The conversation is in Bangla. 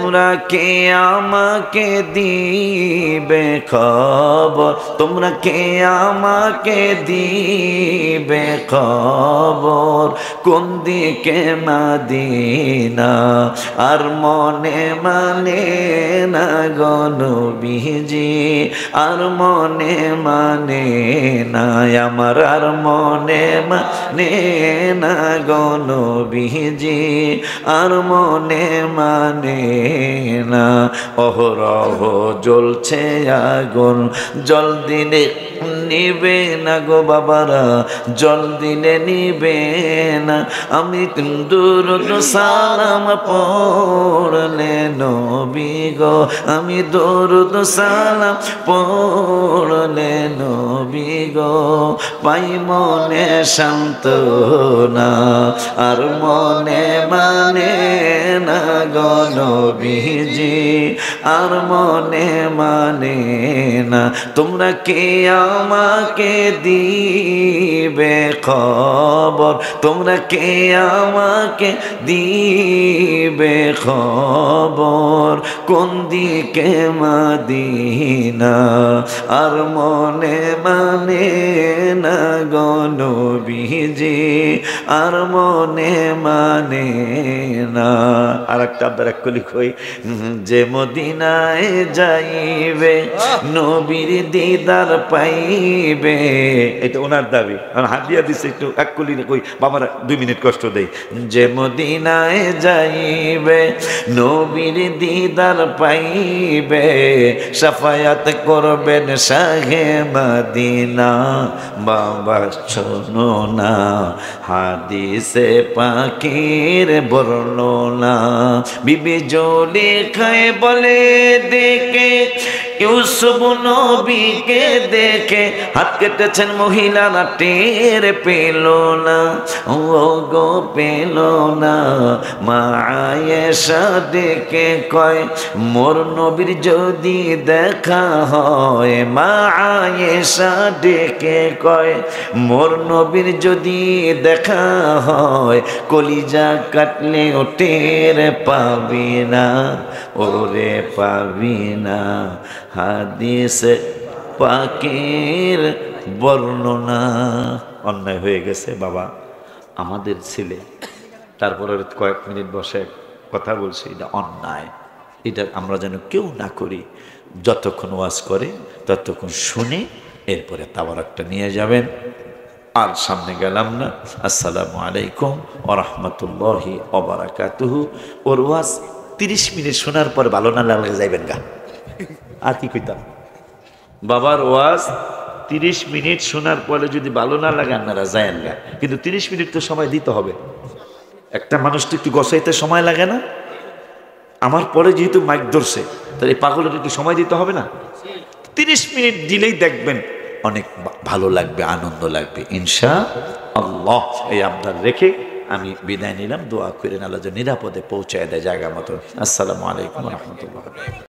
তোমরা কে আমাকে দিবে খবর, তোমরা কে আমাকে দিবে খবর, কোন দিকে মদিনা আর মনে মানে না গো নবীজি, আর মনে মানে না আমার, আর মনে মানে না গো নবীজি, আর মনে মানে না। অহরহ জ্বলছে আগুন, জল দিলে নিবে না গো বাবারা, জল দিলে নিবে না। আমি দুরূদ সালাম পড়লে নবী গো, আমি দুরূদ সালাম পড়লে নবী গো, পাই মনে সান্ত্বনা আর মনে মানে না গো নবীজি, আর মনে মানে না। তোমরা কে আমাকে দিবে খবর, তোমরা কে আমাকে দিবে খবর, কোন দিকে মদিনা আর মনে মানে না গো নবীজি, আর মনে মানে না। আর একটা আব্বার এক কলি কই, যে মদিনায় যাইবে নবীর দিদার পাইবে, এটা ওনার দাবি। হাত দিয়া দিচ্ছে একটু এক কলি কই বাবারা 2 মিনিট কষ্ট দেই। যে মদিনায় যাইবে নবীর দিদার পাইবে, শাফায়াত করবেন শাহে মদিনা। বাবা শোনো না হাদিসে পাকের বর্ণনা, বিবি জুলেখায় বলে দেখে ইউসুফ নবীকে দেখে হাত কেটেছেন মহিলারা, টের পেল না ও গো পেল না। মা আয়েশা ডেকে কয় মোর নবীর যদি দেখা হয়, মা আয়েশা ডেকে কয় মোর নবীর যদি দেখা হয়, কলিজা কাটলে ও টের পাবি না, ওরে পাবি না। হাদিস পাকের বর্ণনা। অন্যায় হয়ে গেছে বাবা, আমাদের ছেলে তারপরে কয়েক মিনিট বসে কথা বলছি, এটা অন্যায়, এটা আমরা যেন কেউ না করি। যতক্ষণ ওয়াজ করে ততক্ষণ শুনে এরপরে তাবারাকটা নিয়ে যাবেন। আর সামনে গেলাম না। আসসালামু আলাইকুম ওয়া রাহমাতুল্লাহি ওয়া বারাকাতুহু। ওর ওয়াজ 30 মিনিট শোনার পর ভালো না লাগলে যাইবেন গা, আর কি কইতাম। বাবার ওয়াজ 30 মিনিট শোনার পরে যদি ভালো না লাগে আপনারা যায়েন গা, কিন্তু 30 মিনিট তো সময় দিতে হবে। একটা মানুষ তো একটু গসাইতে সময় লাগে না? আমার পরে যেহেতু মাইক ধরছে, তাহলে এই পাগলের একটু সময় দিতে হবে না? 30 মিনিট দিলেই দেখবেন অনেক ভালো লাগবে, আনন্দ লাগবে ইনশাআল্লাহ। এই আবদার রেখে আমি বিদায় নিলাম। দোয়া করেন আল্লাহ যেন নিরাপদে পৌঁছায় দেয় জায়গা মতো। আসসালামু আলাইকুম ওয়া রাহমাতুল্লাহ।